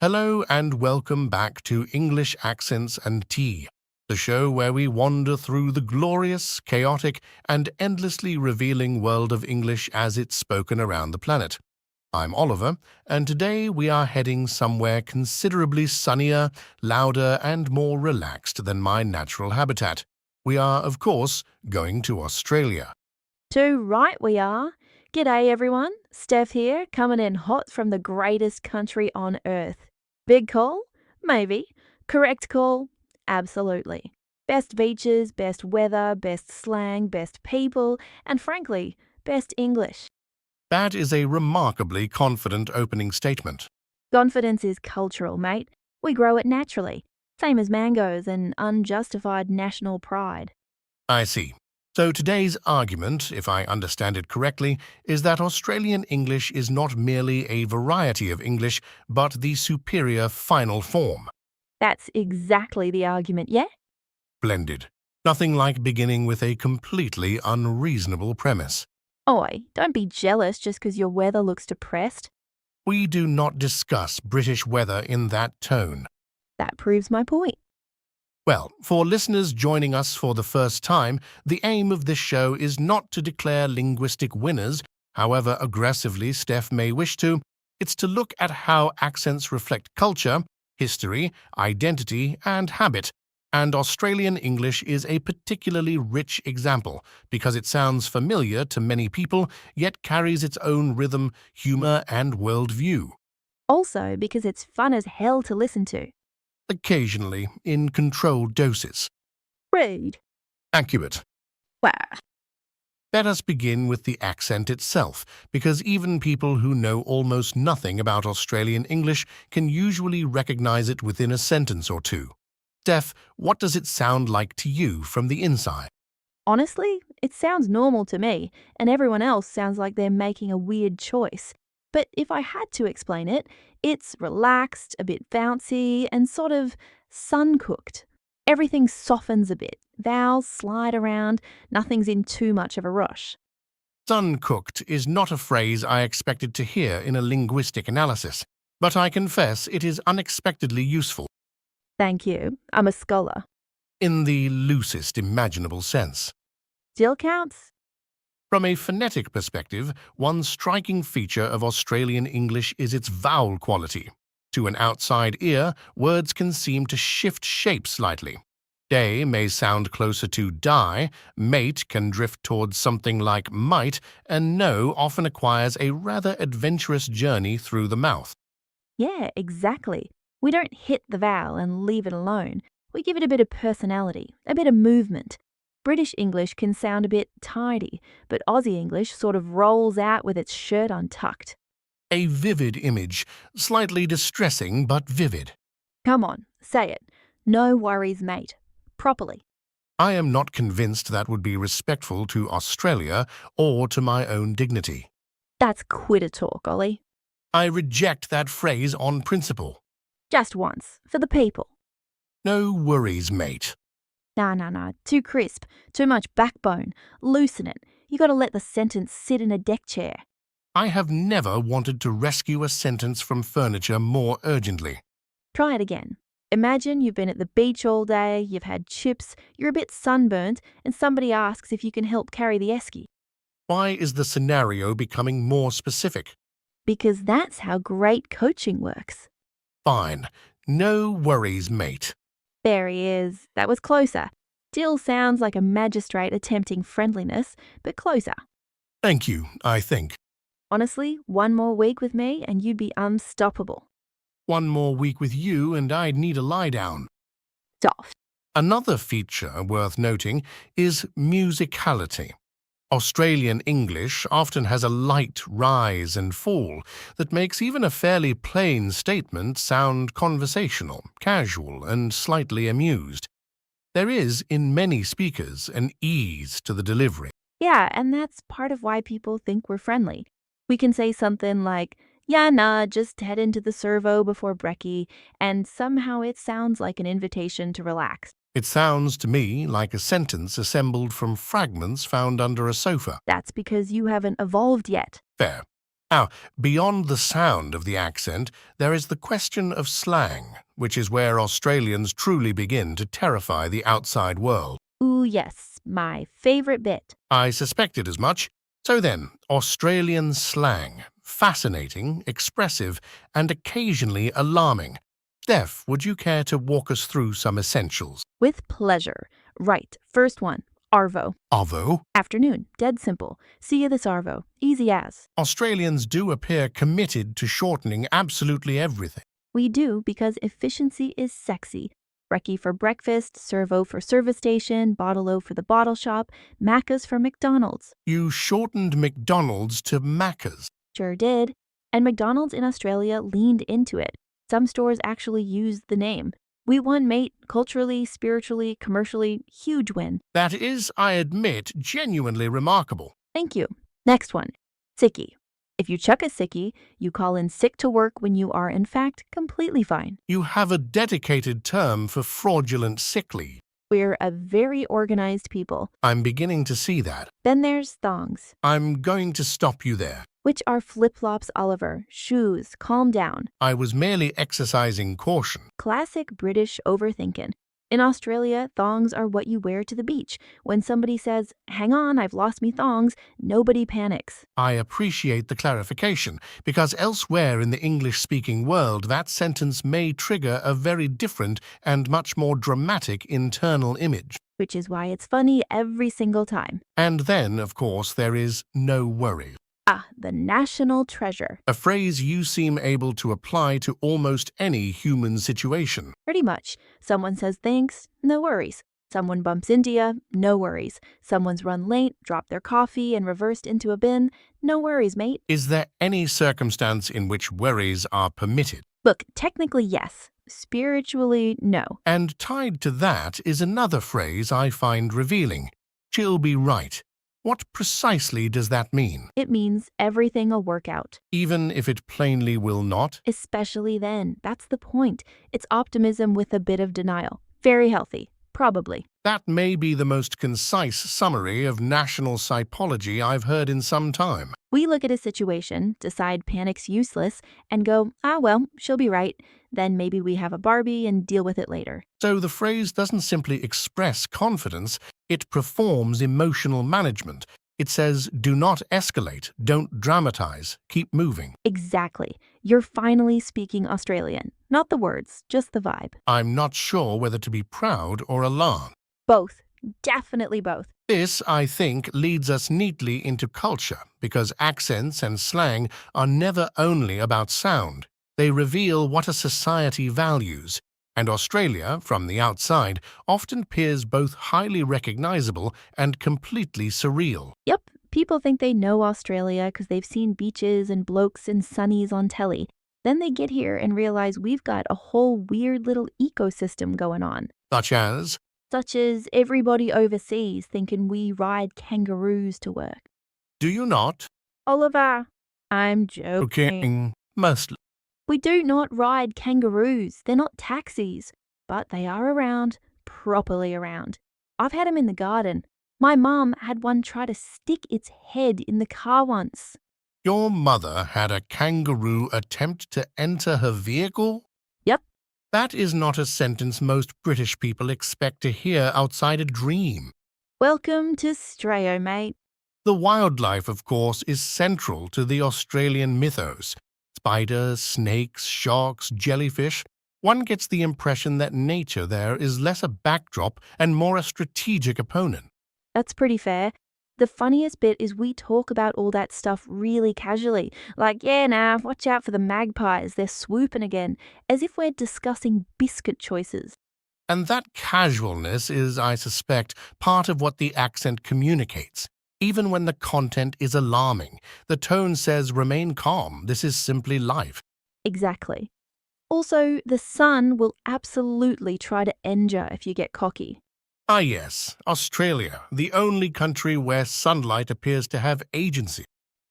Hello and welcome back to English Accents and Tea, the show where we wander through the glorious, chaotic, and endlessly revealing world of English as it's spoken around the planet. I'm Oliver, and today we are heading somewhere considerably sunnier, louder, and more relaxed than my natural habitat. We are, of course, going to Australia. Too right we are. G'day everyone, Steph here, coming in hot from the greatest country on earth. Big call? Maybe. Correct call? Absolutely. Best beaches, best weather, best slang, best people, and frankly, best English. That is a remarkably confident opening statement. Confidence is cultural, mate. We grow it naturally, same as mangoes and unjustified national pride. I see. So today's argument, if I understand it correctly, is that Australian English is not merely a variety of English, but the superior final form. That's exactly the argument, yeah? Blended. Nothing like beginning with a completely unreasonable premise. Oi, don't be jealous just 'cause your weather looks depressed. We do not discuss British weather in that tone. That proves my point. Well, for listeners joining us for the first time, the aim of this show is not to declare linguistic winners, however aggressively Steph may wish to. It's to look at how accents reflect culture, history, identity, and habit. And Australian English is a particularly rich example because it sounds familiar to many people, yet carries its own rhythm, humour, and worldview. Also, because it's fun as hell to listen to. Occasionally, in controlled doses. Rude. Accurate. Wow. Let us begin with the accent itself, because even people who know almost nothing about Australian English can usually recognize it within a sentence or two. Steph, what does it sound like to you from the inside? Honestly, it sounds normal to me, and everyone else sounds like they're making a weird choice. But if I had to explain it, it's relaxed, a bit bouncy, and sort of sun-cooked. Everything softens a bit, vowels slide around, nothing's in too much of a rush. Sun-cooked is not a phrase I expected to hear in a linguistic analysis, but I confess it is unexpectedly useful, Thank you, I'm a scholar. in the loosest imaginable sense. Still counts? From a phonetic perspective, one striking feature of Australian English is its vowel quality. To an outside ear, words can seem to shift shape slightly. Day may sound closer to die, mate can drift towards something like might, and no often acquires a rather adventurous journey through the mouth. Yeah, exactly. We don't hit the vowel and leave it alone. We give it a bit of personality, a bit of movement. British English can sound a bit tidy, but Aussie English sort of rolls out with its shirt untucked. A vivid image, slightly distressing but vivid. Come on, say it. No worries, mate. Properly. I am not convinced that would be respectful to Australia or to my own dignity. That's quitter talk, Ollie. I reject that phrase on principle. Just once, for the people. No worries, mate. Nah. Too crisp, too much backbone. Loosen it. You gotta let the sentence sit in a deck chair. I have never wanted to rescue a sentence from furniture more urgently. Try it again. Imagine you've been at the beach all day, you've had chips, you're a bit sunburnt, and somebody asks if you can help carry the esky. Why is the scenario becoming more specific? Because that's how great coaching works. Fine. No worries, mate. There he is. That was closer. Still sounds like a magistrate attempting friendliness, but closer. Thank you, I think. Honestly, one more week with me and you'd be unstoppable. One more week with you and I'd need a lie down. Soft. Another feature worth noting is musicality. Australian English often has a light rise and fall that makes even a fairly plain statement sound conversational, casual, and slightly amused. There is, in many speakers, an ease to the delivery. Yeah, and that's part of why people think we're friendly. We can say something like, yeah, nah, just head into the servo before brekkie, and somehow it sounds like an invitation to relax. It sounds to me like a sentence assembled from fragments found under a sofa. That's because you haven't evolved yet. Fair. Now, beyond the sound of the accent, there is the question of slang, which is where Australians truly begin to terrify the outside world. Ooh, yes, my favorite bit. I suspected as much. So then, Australian slang. Fascinating, expressive, and occasionally alarming. Steph, would you care to walk us through some essentials? With pleasure. Right, first one. Arvo. Arvo. Afternoon. Dead simple. See you this Arvo. Easy as. Australians do appear committed to shortening absolutely everything. We do because efficiency is sexy. Brekkie for breakfast, servo for service station, bottle-o for the bottle shop, Maccas for McDonald's. You shortened McDonald's to Maccas. Sure did. And McDonald's in Australia leaned into it. Some stores actually used the name. We won, mate, culturally, spiritually, commercially, huge win. That is, I admit, genuinely remarkable. Thank you. Next one. Sickie. If you chuck a sickie, you call in sick to work when you are in fact completely fine. You have a dedicated term for fraudulent sick leave. We're a very organized people. I'm beginning to see that. Then there's thongs, I'm going to stop you there. which are flip-flops, Oliver. Shoes, calm down. I was merely exercising caution. Classic British overthinking. In Australia, thongs are what you wear to the beach. When somebody says, hang on, I've lost me thongs, nobody panics. I appreciate the clarification, because elsewhere in the English-speaking world, that sentence may trigger a very different and much more dramatic internal image. Which is why it's funny every single time. And then, of course, there is no worries. Ah, the national treasure. A phrase you seem able to apply to almost any human situation. Pretty much. Someone says thanks, no worries. Someone bumps into you, no worries. Someone's run late, dropped their coffee, and reversed into a bin, no worries, mate. Is there any circumstance in which worries are permitted? Look, technically yes. Spiritually, no. And tied to that is another phrase I find revealing. She'll be right. What precisely does that mean? It means everything'll work out. Even if it plainly will not? Especially then. That's the point. It's optimism with a bit of denial. Very healthy. Probably. That may be the most concise summary of national psychology I've heard in some time. We look at a situation, decide panic's useless, and go, ah well, she'll be right. Then maybe we have a Barbie and deal with it later. So the phrase doesn't simply express confidence, it performs emotional management. It says, do not escalate, don't dramatize, keep moving. Exactly. You're finally speaking Australian. Not the words, just the vibe. I'm not sure whether to be proud or alarmed. Both. Definitely both. This, I think, leads us neatly into culture, because accents and slang are never only about sound. They reveal what a society values, and Australia, from the outside, often appears both highly recognizable and completely surreal. Yep, people think they know Australia because they've seen beaches and blokes and sunnies on telly. Then they get here and realize we've got a whole weird little ecosystem going on. Such as everybody overseas thinking we ride kangaroos to work. Do you not? Oliver, I'm joking. Mostly. We do not ride kangaroos. They're not taxis. But they are around, properly around. I've had them in the garden. My mum had one try to stick its head in the car once. Your mother had a kangaroo attempt to enter her vehicle? Yep. That is not a sentence most British people expect to hear outside a dream. Welcome to Strayo, mate. The wildlife, of course, is central to the Australian mythos. Spiders, snakes, sharks, jellyfish. One gets the impression that nature there is less a backdrop and more a strategic opponent. That's pretty fair. The funniest bit is we talk about all that stuff really casually. Like, yeah, nah, watch out for the magpies, they're swooping again. As if we're discussing biscuit choices. And that casualness is, I suspect, part of what the accent communicates. Even when the content is alarming, the tone says, remain calm, this is simply life. Exactly. Also, the sun will absolutely try to end you if you get cocky. Ah yes, Australia, the only country where sunlight appears to have agency.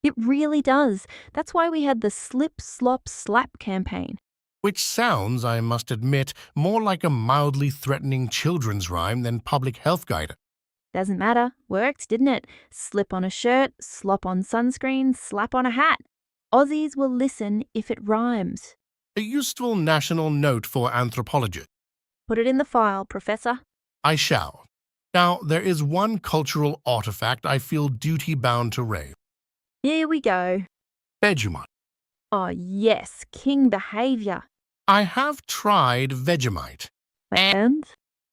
It really does. That's why we had the slip, slop, slap campaign. Which sounds, I must admit, more like a mildly threatening children's rhyme than public health guidance. Doesn't matter. Worked, didn't it? Slip on a shirt, slop on sunscreen, slap on a hat. Aussies will listen if it rhymes. A useful national note for anthropologists. Put it in the file, Professor. I shall. Now, there is one cultural artifact I feel duty-bound to raise. Here we go. Vegemite. Oh, yes, king behaviour. I have tried Vegemite. And?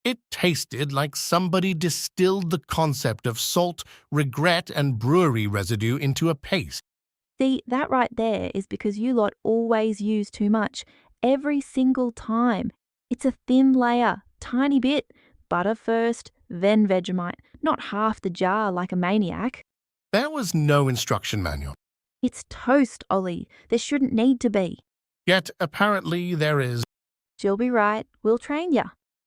It tasted like somebody distilled the concept of salt, regret, and brewery residue into a paste. See, that right there is because you lot always use too much. Every single time. It's a thin layer, tiny bit. Butter first, then Vegemite. Not half the jar like a maniac. There was no instruction manual. It's toast, Ollie. There shouldn't need to be. Yet, apparently, there is. She'll be right. We'll train ya.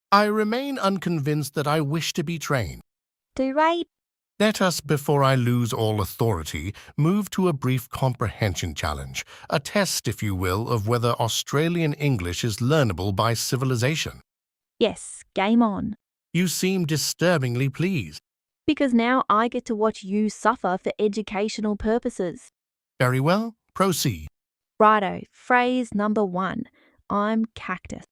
I remain unconvinced that I wish to be trained. Do right. Let us, before I lose all authority, move to a brief comprehension challenge, a test, if you will, of whether Australian English is learnable by civilization. Yes, game on. You seem disturbingly pleased. Because now I get to watch you suffer for educational purposes. Very well, proceed. Righto, phrase number 1. I'm cactus.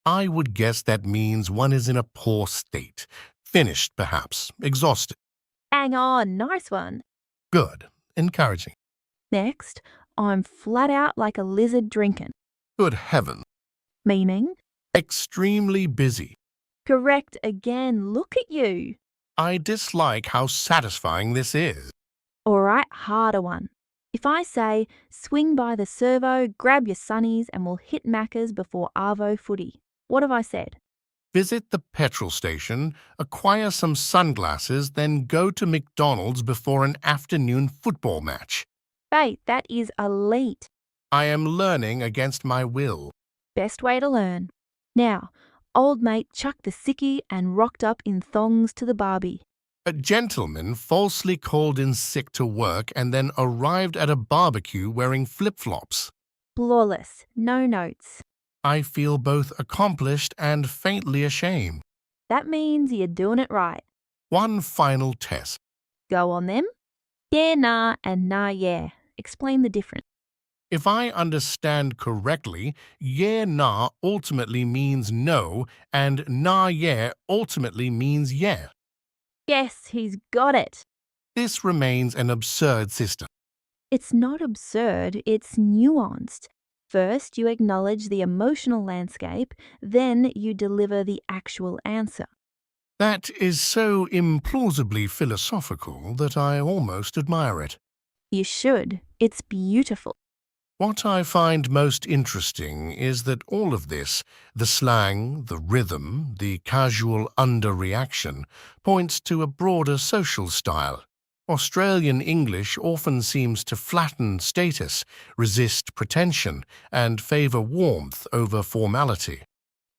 I would guess that means one is in a poor state. Finished, perhaps. Exhausted. Hang on, nice one. Good. Encouraging. Next, I'm flat out like a lizard drinking. Good heaven. Meaning? Extremely busy. Correct again, look at you. I dislike how satisfying this is. Alright, harder one. If I say, swing by the servo, grab your sunnies and we'll hit Maccas before Arvo footy. What have I said? Visit the petrol station, acquire some sunglasses, then go to McDonald's before an afternoon football match. Faith, that is elite. I am learning against my will. Best way to learn. Now, old mate chucked the Sickie and rocked up in thongs to the barbie. A gentleman falsely called in sick to work and then arrived at a barbecue wearing flip-flops. Flawless, no notes. I feel both accomplished and faintly ashamed. That means you're doing it right. One final test. Go on them. Yeah, nah, and nah, yeah. Explain the difference. If I understand correctly, yeah, nah ultimately means no, and nah, yeah ultimately means yeah. Yes, he's got it. This remains an absurd system. It's not absurd, it's nuanced. First, you acknowledge the emotional landscape, then you deliver the actual answer. That is so implausibly philosophical that I almost admire it. You should. It's beautiful. What I find most interesting is that all of this, the slang, the rhythm, the casual underreaction, points to a broader social style. Australian English often seems to flatten status, resist pretension, and favour warmth over formality.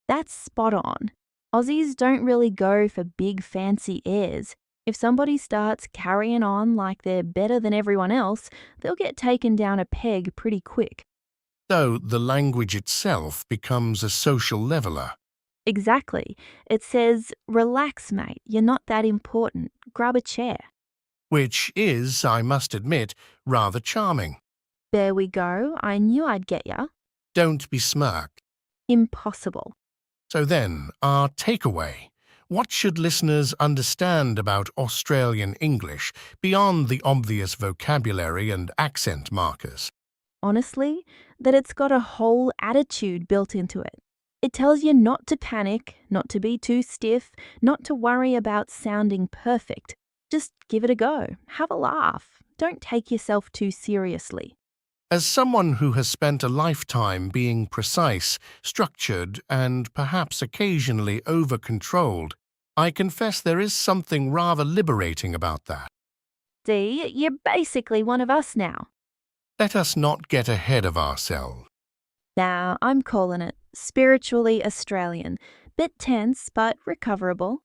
That's spot on. Aussies don't really go for big fancy airs. If somebody starts carrying on like they're better than everyone else, they'll get taken down a peg pretty quick. So the language itself becomes a social leveller. Exactly. It says, relax, mate, you're not that important. Grab a chair. Which is, I must admit, rather charming. There we go. I knew I'd get ya. Don't be smirked. Impossible. So then, our takeaway. What should listeners understand about Australian English beyond the obvious vocabulary and accent markers? Honestly, that it's got a whole attitude built into it. It tells you not to panic, not to be too stiff, not to worry about sounding perfect. Just give it a go. Have a laugh. Don't take yourself too seriously. As someone who has spent a lifetime being precise, structured, and perhaps occasionally over-controlled, I confess there is something rather liberating about that. See, you're basically one of us now. Let us not get ahead of ourselves. Now, I'm calling it spiritually Australian. Bit tense, but recoverable.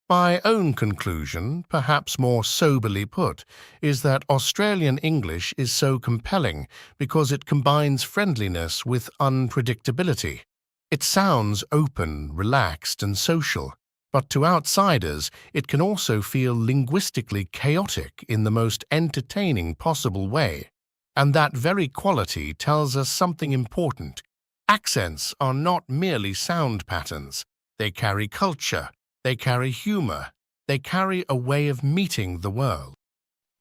My own conclusion, perhaps more soberly put, is that Australian English is so compelling because it combines friendliness with unpredictability. It sounds open, relaxed, and social, but to outsiders it can also feel linguistically chaotic in the most entertaining possible way. And that very quality tells us something important. Accents are not merely sound patterns. They carry culture, they carry humor, they carry a way of meeting the world.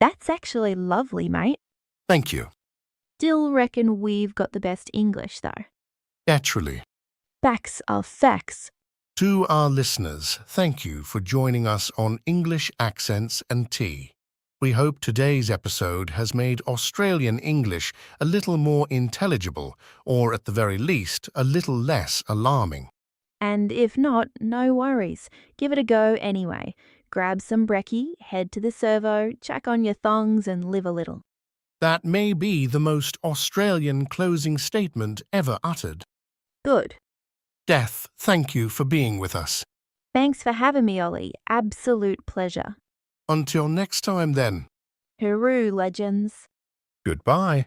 That's actually lovely, mate. Thank you. Still reckon we've got the best English, though. Naturally. Facts are facts. To our listeners, thank you for joining us on English Accents and Tea. We hope today's episode has made Australian English a little more intelligible, or at the very least, a little less alarming. And if not, no worries. Give it a go anyway. Grab some brekkie, head to the servo, chuck on your thongs and live a little. That may be the most Australian closing statement ever uttered. Good. Death, thank you for being with us. Thanks for having me, Ollie. Absolute pleasure. Until next time then. Hooroo, legends. Goodbye.